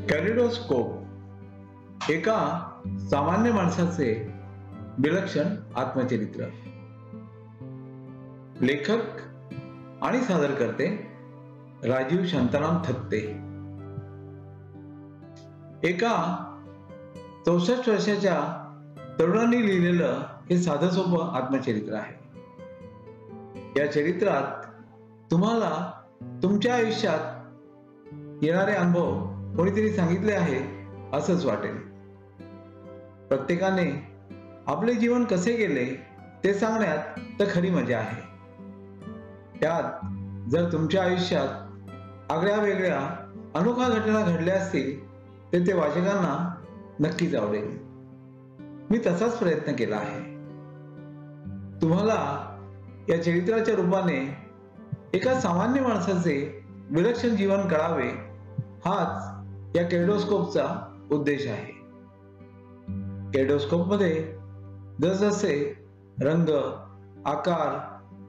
Kaleidoscope एका सामान्य माणसाचे विलक्षण आत्मचरित्र. लेखक आणि सादरकर्ते राजीव शांताराम थत्ते. एका 64 वर्षाच्या तरुणांनी लिहिलेलं हे साधं सोपं आत्मचरित्र आहे. या चरित्रात तुम्हाला तुमच्या आयुष्यात येणारे अनुभव कोणीतरी सांगितले आहे असंच वाटेल. प्रत्येकाने आपले जीवन कसे गेले ते सांगण्यात तर खरी मजा आहे. त्यात जर तुमच्या आयुष्यात आगळ्या वेगळ्या अनोख्या घटना घडल्या असतील तर ते वाचकांना नक्कीच आवडेल. मी तसाच प्रयत्न केला आहे. तुम्हाला या चरित्राच्या रूपाने एका सामान्य माणसाचे विलक्षण जीवन कळावे हाच या कॅलिडोस्कोपचा उद्देश आहे. कॅलिडोस्कोप मध्ये जसजसे रंग, आकार,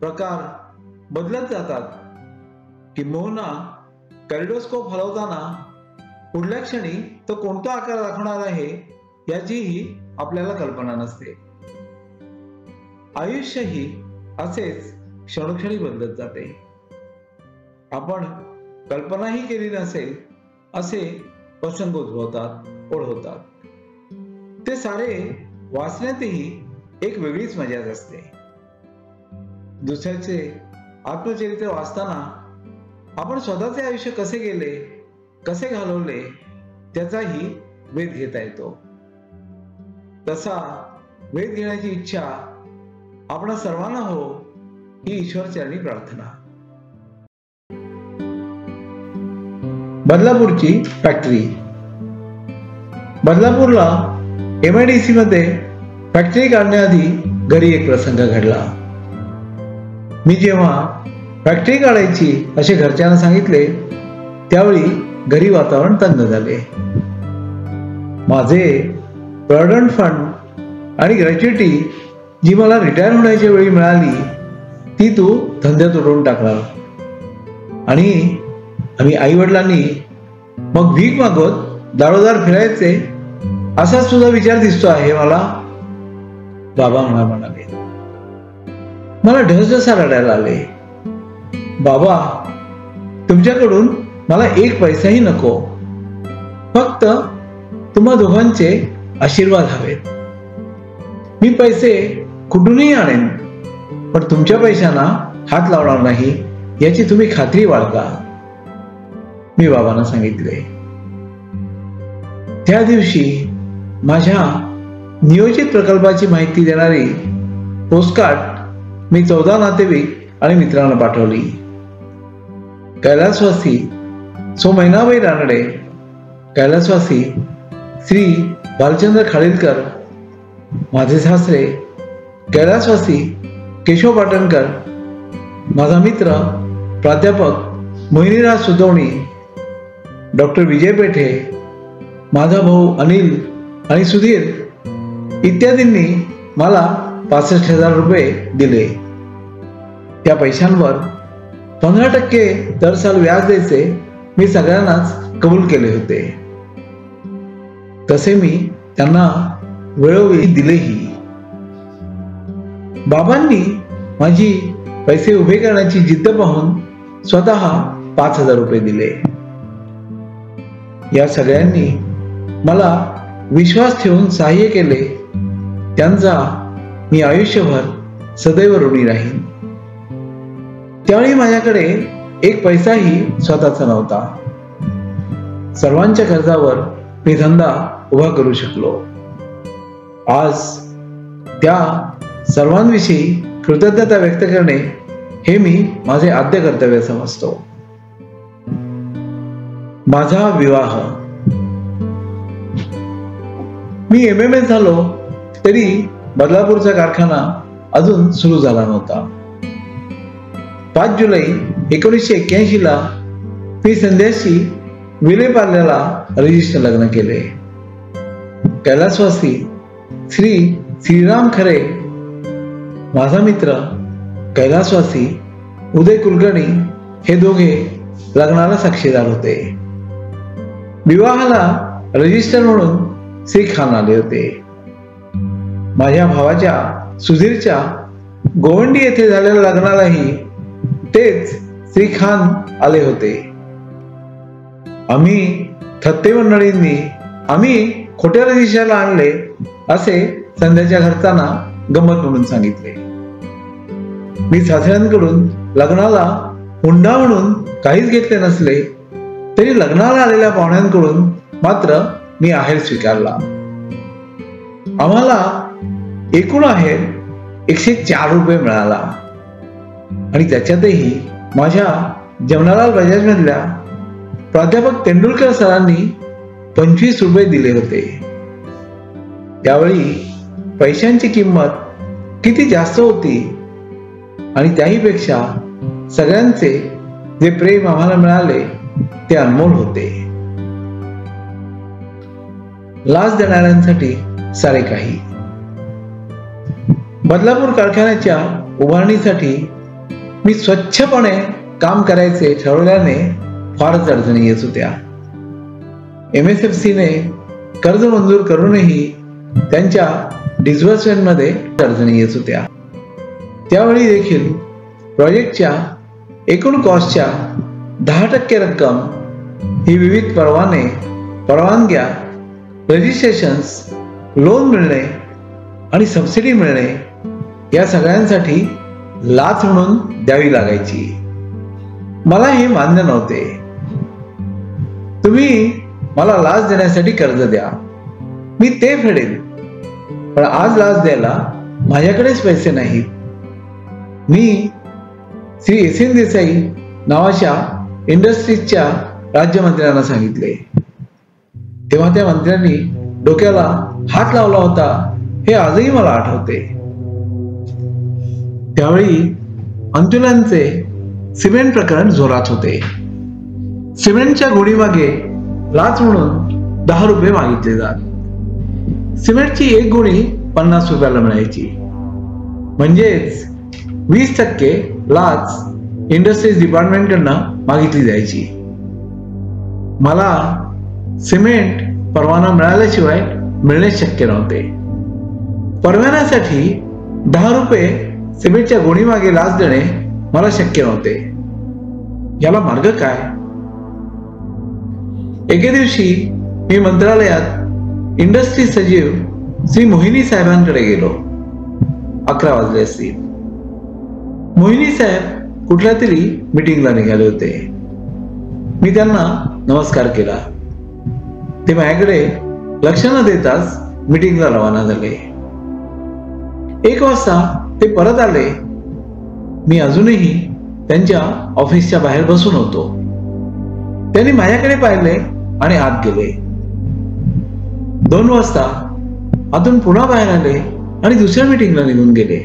प्रकार बदलत जातात किंबहुना कॅलिडोस्कोप हलवताना पुढल्या क्षणी तो कोणता आकार दाखवणार आहे याचीही आपल्याला कल्पना नसते. आयुष्यही असेच क्षणोक्षणी बदलत जाते. आपण कल्पनाही केली नसेल असे प्रसंग उद्भवतात, ओढवतात. ते सारे वाचण्यातही एक वेगळीच मजा असते. दुसऱ्याचे आत्मचरित्र वाचताना आपण स्वतःचे आयुष्य कसे गेले, कसे घालवले त्याचाही वेध घेता येतो. तसा वेध घेण्याची इच्छा आपणा सर्वांना हो ही ईश्वरचरणी प्रार्थना. बदलापूरची फॅक्टरी. बदलापूरला MIDC मध्ये फॅक्टरी काढण्याआधी घरी एक प्रसंग घडला. मी जेव्हा फॅक्टरी काढायची असे घरच्यांना सांगितले त्यावेळी घरी वातावरण तंग झाले. माझे प्रॉव्हिडंट फंड आणि ग्रॅच्युइटी जी मला रिटायर होण्याच्या वेळी मिळाली ती तू धंद्यात उडवून टाकणार आणि आम्ही आई वडिलांनी मग भीक मागत दारोदार फिरायचे असाच तुझा विचार दिसतो आहे मला, बाबा म्हणाले. मला ढसढसा रडायला आले. बाबा, तुमच्याकडून मला एक पैसाही नको, फक्त तुम्हा दोघांचे आशीर्वाद हवेत. मी पैसे कुठूनही आणेन पण तुमच्या पैशांना हात लावणार नाही याची तुम्ही खात्री बाळगा, मी बाबांना सांगितले. त्या दिवशी माझ्या नियोजित प्रकल्पाची माहिती देणारी पोस्टकार्ड मी 14 नातेवाईक आणि मित्रांना पाठवली. कैलासवासी सो मैनाबाई रानडे, कैलासवासी श्री भालचंद्र खाडीलकर, माझे सासरे कैलासवासी केशव पाटणकर, माझा मित्र प्राध्यापक मोहिनीराज सुतवणी, डॉक्टर विजय पेठे, माझा भाऊ अनिल आणि सुधीर इत्यादींनी मला 65,000 रुपये दिले. त्या पैशांवर 15% दर साल व्याज द्यायचे मी सगळ्यांनाच कबूल केले होते. तसे मी त्यांना वेळोवेळी दिलेही. बाबांनी माझी पैसे उभे करण्याची जिद्द पाहून स्वतः 5,000 रुपये दिले. या सगळ्यांनी मला विश्वास ठेवून सहाय्य केले त्यांचा मी आयुष्यभर सदैव ऋणी राहीन. त्यावेळी माझ्याकडे एक पैसाही स्वतःचा नव्हता. सर्वांच्या कर्जावर मी धंदा उभा करू शकलो. आज त्या सर्वांविषयी कृतज्ञता व्यक्त करणे हे मी माझे आद्य कर्तव्य समजतो. माझा विवाह. मी MMS झालो तरी बदलापूरचा कारखाना अजून सुरू झाला नव्हता. 5 जुलै 1981 ला मी संध्याशी विलेपार्ल्याला रजिस्टर लग्न केले. कैलासवासी श्री श्रीराम खरे, माझा मित्र कैलासवासी उदय कुलकर्णी हे दोघे लग्नाला साक्षीदार होते. विवाहाला रजिस्टर म्हणून श्री खान आले होते. माझ्या भावाच्या सुधीरच्या गोवंडी येथे झालेल्या लग्नालाही तेच श्री खान आले होते. आम्ही थत्ते मंडळींनी आम्ही खोट्या रजिस्टरला आणले असे संध्याच्या घरच्यांना गंमत म्हणून सांगितले. मी सासऱ्यांकडून लग्नाला हुंडा म्हणून काहीच घेतले नसले तरी लग्नाला आलेल्या पाहुण्यांकडून मात्र मी आहेर स्वीकारला. आम्हाला एकूण आहेर 104 रुपये मिळाला आणि त्याच्यातही माझ्या जमनालाल बजाज मधल्या प्राध्यापक तेंडुलकर सरांनी 25 रुपये दिले होते. त्यावेळी पैशांची किंमत किती जास्त होती आणि त्याहीपेक्षा सगळ्यांचे जे प्रेम आम्हाला मिळाले ते अनमोल होते. लाच देणाऱ्यांसाठी सारे काही. बदलापूर कारखान्याच्या उभारणीसाठी मी स्वच्छपणे काम करायचे ठरवल्याने फारच अडचणी येत होत्या. MSFCने कर्ज मंजूर करूनही त्यांच्या डिस्बर्समेंटमध्ये अडचणी येत होत्या. त्यावेळी देखील प्रोजेक्टच्या एकूण कॉस्टच्या 10% रक्कम ही विविध परवानग्या, रजिस्ट्रेशन्स, लोन मिळणे आणि सबसिडी मिळणे या सगळ्यांसाठी लाच म्हणून द्यावी लागायची. मला हे मान्य नव्हते. तुम्ही मला लाच देण्यासाठी कर्ज द्या, मी ते फेडेन, पण आज लाच द्यायला माझ्याकडेच पैसे नाहीत. मी श्री एस.एन. देसाई नावाच्या इंडस्ट्रीजच्या राज्यमंत्र्यांना सांगितले. तेव्हा त्या मंत्र्यांनी डोक्याला हात लावला होता हे आजही मला आठवते. त्यावेळी अंतुलांचे सिमेंट प्रकरण जोरात होते. सिमेंटच्या गोणीमागे लाच म्हणून 10 रुपये मागितले जात. सिमेंटची एक गोणी 50 रुपयाला मिळायची. म्हणजेच 20% लाच इंडस्ट्रीज डिपार्टमेंट कडनं मागितली जायची. मला सिमेंट परवाना मिळाल्याशिवाय मिळणे शक्य नव्हते. परवान्यासाठी 10 रुपये सिमेंटच्या गोणीमागे लाच देणे मला शक्य नव्हते. याला मार्ग काय? एके दिवशी मी मंत्रालयात इंडस्ट्री सचिव श्री मोहिनी साहेबांकडे गेलो. 11 वाजले असतील. मोहिनी साहेब कुठल्या तरी मीटिंगला निघाले होते. मी त्यांना नमस्कार केला. ते माझ्याकडे लक्ष न देताच मीटिंगला रवाना झाले. 1 वाजता ते परत आले. मी अजूनही त्यांच्या ऑफिसच्या बाहेर बसून होतो. त्यांनी माझ्याकडे पाहिले आणि आत गेले. 2 वाजता आतून पुन्हा बाहेर आले आणि दुसऱ्या मीटिंगला निघून गेले.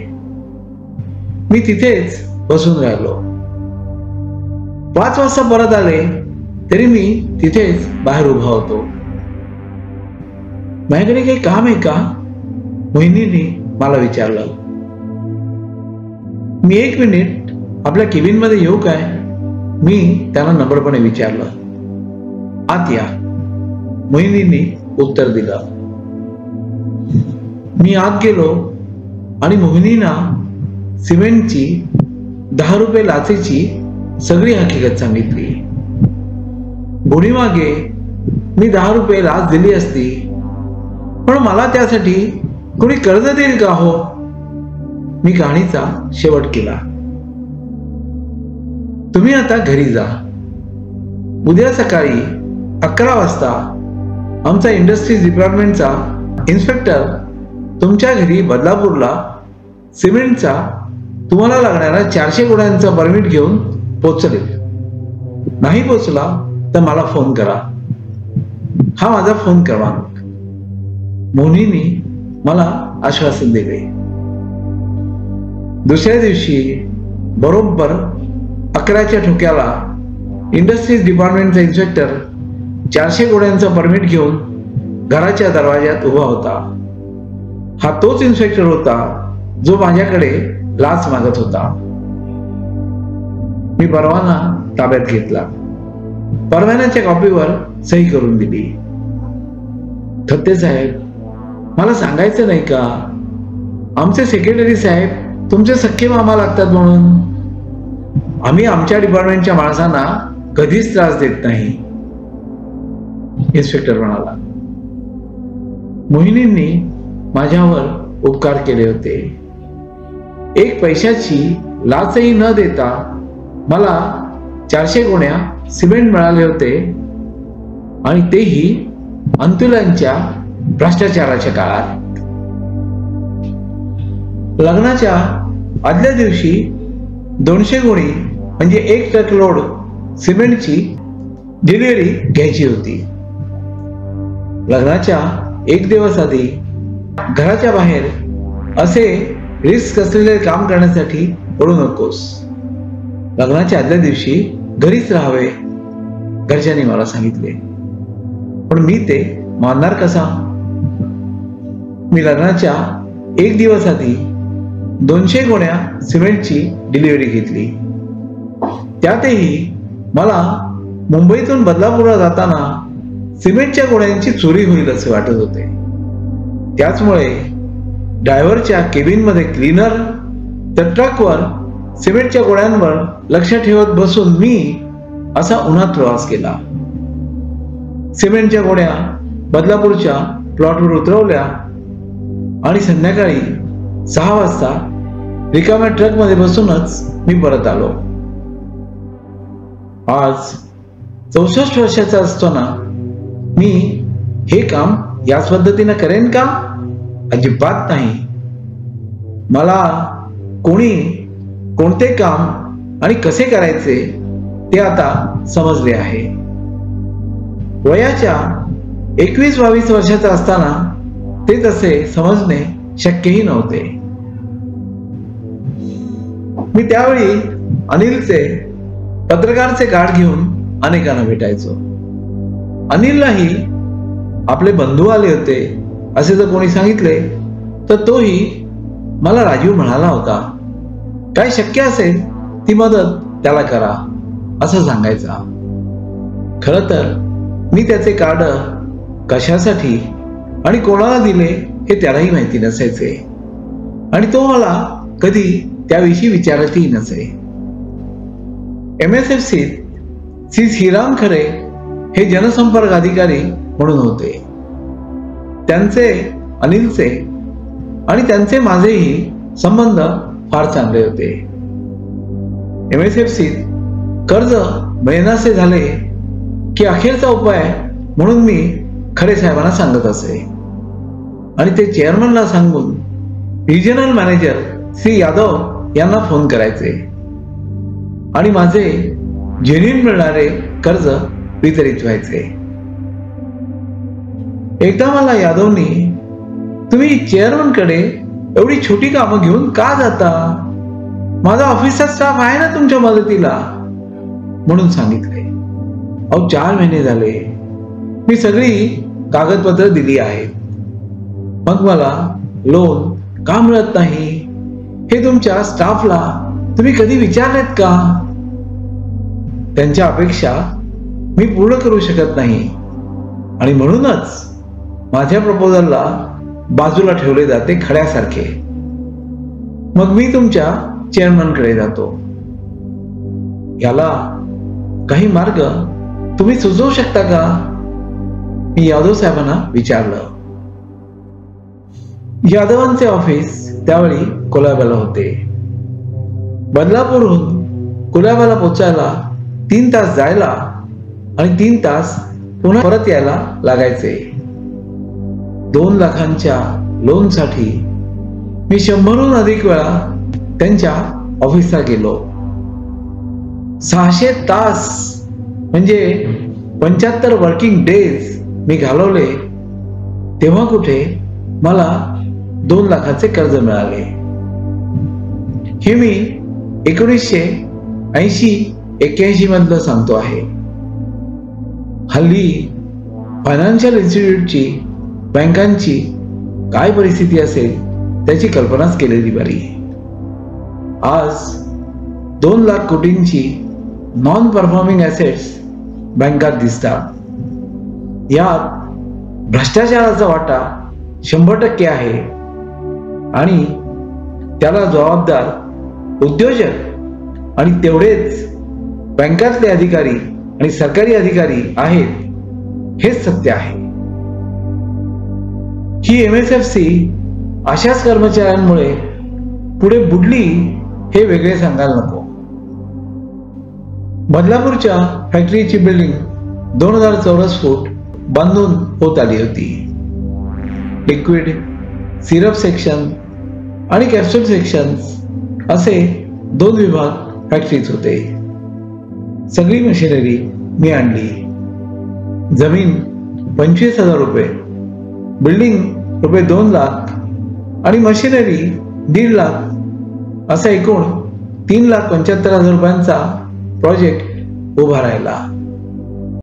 मी तिथेच बसून राहिलो. 5 वाजता परत आले तरी मी तिथेच बाहेर उभा होतो. माझ्याकडे काही काम आहे का? मोहिनीने मला विचारलं. मी 1 मिनिट आपल्या केबिन मध्ये येऊ काय? मी त्यांना नम्रपणे विचारलं. आत या, मोहिनीने उत्तर दिलं. मी आत गेलो आणि मोहिनीना सिमेंटची 10 रुपये लाचेची सगळी हकीकत सांगितली. गोणीमागे मी 10 रुपये लाच दिली असती, पण मला त्यासाठी कोणी कर्ज देईल का हो? मी कहाणीचा शेवट केला. तुम्ही आता घरी जा. उद्या सकाळी 11 वाजता आमचा इंडस्ट्रीज डिपार्टमेंटचा इन्स्पेक्टर तुमच्या घरी बदलापूरला सिमेंटचा तुम्हाला लागणारा 400 गोण्यांचा परमिट घेऊन पोहोचेल. नाही पोहोचला तर मला फोन करा. हा माझा फोन क्रमांक. मोहिनीने मला आश्वासन दिले. दुसऱ्या दिवशी बरोबर 11च्या ठोक्याला इंडस्ट्रीज डिपार्टमेंटचा इन्स्पेक्टर 400 गोण्यांचा परमिट घेऊन घराच्या दरवाज्यात उभा होता. हा तोच इन्स्पेक्टर होता जो माझ्याकडे लाच मागत होता. मी परवाना ताब्यात घेतला. परवान्याच्या कॉपीवर सही करून दिली. थत्ते साहेब, मला सांगायचं नाही का, आमचे सेक्रेटरी साहेब तुमचे सख्खे मामा लागतात म्हणून. आम्ही आमच्या डिपार्टमेंटच्या माणसांना कधीच त्रास देत नाही, इन्स्पेक्टर म्हणाला. मोहिनींनी माझ्यावर उपकार केले होते. एक पैशाची लाचही न देता मला 400 गोण्या सिमेंट मिळाले होते, आणि तेही अंतुलांच्या भ्रष्टाचाराच्या काळात. लग्नाच्या आदल्या दिवशी 200 गोणी म्हणजे 1 ट्रक लोड सिमेंटची डिलिव्हरी घ्यायची होती. लग्नाच्या 1 दिवस आधी घराच्या बाहेर असे रिस्क असलेले काम करण्यासाठी पडू नकोस. लग्नाच्या आदल्या दिवशी घरीच राहावे घरच्यांनी मला सांगितले. पण मी ते मानणार कसा? मी लग्नाच्या 1 दिवस आधी 200 गोण्या सिमेंटची डिलिव्हरी घेतली. त्यातही मला मुंबईतून बदलापूरला जाताना सिमेंटच्या गोण्यांची चोरी होईल असे वाटत होते. त्याचमुळे ड्रायव्हरच्या केबिनमध्ये क्लीनर, तर ट्रकवर सिमेंटच्या गोण्यांवर लक्ष ठेवत बसून मी असा उन्हात प्रवास केला. सिमेंटच्या गोण्या बदलापूरच्या प्लॉटवर उतरवल्या आणि संध्याकाळी 6 वाजता रिकाम्या ट्रकमध्ये बसूनच मी परत आलो. आज 64 वर्षाचा असताना मी हे काम याच पद्धतीने करेन का? अजिबात नाही. मला कोणी कोणते काम आणि कसे करायचे ते आता समजले आहे. वयाच्या 21-22 वर्षाचा असताना ते तसे समजणे शक्यही नव्हते. मी त्यावेळी अनिलचे पत्रकारचे कार्ड घेऊन अनेकांना भेटायचो. अनिललाही आपले बंधू आले होते असे जर कोणी सांगितले तर तोही मला राजीव म्हणाला होता. काय शक्य असेल ती मदत त्याला करा असं सांगायचा. खरं तर मी त्याचे कार्ड कशासाठी आणि कोणाला दिले हे त्यालाही माहिती नसायचे, आणि तो मला कधी त्याविषयी विचारतही नसे. MSFCत श्री श्रीराम खरे हे जनसंपर्क अधिकारी म्हणून होते. त्यांचे, अनिलचे आणि त्यांचे माझेही संबंध फार चांगले होते. MSFCत कर्ज मिळेनासे झाले की अखेरचा उपाय म्हणून मी खरे साहेबांना सांगत असे, आणि ते चेअरमनला सांगून रिजनल मॅनेजर श्री यादव यांना फोन करायचे आणि माझे जेन्युइन मिळणारे कर्ज वितरित व्हायचे. एकदा मला यादवनी, तुम्ही चेअरमनकडे एवढी छोटी कामं घेऊन का जाता? माझा ऑफिसचा स्टाफ आहे ना तुमच्या मदतीला म्हणून सांगितले. अहो 4 महिने झाले मी सगळी कागदपत्र दिली आहेत. मग मला लोन का मिळत नाही हे तुमच्या स्टाफला तुम्ही कधी विचारलेत का? त्यांच्या अपेक्षा मी पूर्ण करू शकत नाही, आणि म्हणूनच माझ्या प्रपोजलला बाजूला ठेवले जाते खड्यासारखे. मग मी तुमच्या चेअरमनकडे जातो. याला काही मार्ग तुम्ही सुचवू शकता का? मी यादव साहेबांना विचारलं. यादवांचे ऑफिस त्यावेळी कोलाब्याला होते. बदलापूरहून कोलाब्याला पोचायला 3 तास जायला आणि 3 तास पुन्हा परत यायला लागायचे. 2 लाखांच्या लोनसाठी मी 100हून अधिक वेळा त्यांच्या ऑफिसला गेलो. 600 तास म्हणजे 75 वर्किंग डेज मी घालवले, तेव्हा कुठे मला 2 लाखाचे कर्ज मिळाले. हे मी 1980-81 मधलं सांगतो आहे. हल्ली फायनान्शियल इन्स्टिट्यूटची, बँकांची काय परिस्थिती असेल त्याची कल्पनाच केलेली बरी. आज 2 लाख कोटींची नॉन परफॉर्मिंग ॲसेट्स बँकात दिसतात. यात भ्रष्टाचाराचा वाटा 100% आहे आणि त्याला जबाबदार उद्योजक आणि तेवढेच बँकातले अधिकारी आणि सरकारी अधिकारी आहेत, हेच सत्य आहे. ही MSFC अशाच कर्मचाऱ्यांमुळे पुढे बुडली हे वेगळे सांगायला नको. बदलापूरच्या फॅक्टरीची बिल्डिंग 2000 चौरस फूट बांधून होत आली होती. लिक्विड, सिरप सेक्शन आणि कॅप्सूल सेक्शन असे 2 विभाग फॅक्टरीत होते. सगळी मशिनरी मी आणली. जमीन 25,000 रुपये, बिल्डिंग रुपये 2 लाख आणि मशिनरी 1.5 लाख असा एकूण 3,75,000 रुपयांचा प्रोजेक्ट उभा राहिला.